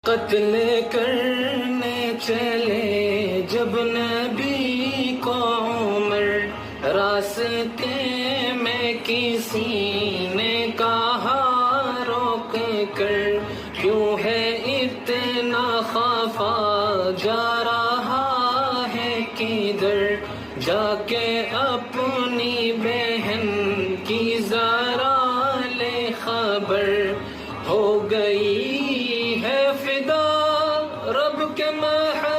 قتل کرنے چلے جب نبی کو عمر، راستے میں کسی نے کہا روک کر، کیوں ہے اتنا خفا، جا رہا ہے کدھر، جا کے اپنی بہن کی ذرا لے خبر، ہو گئی ہے فدا رب کے محل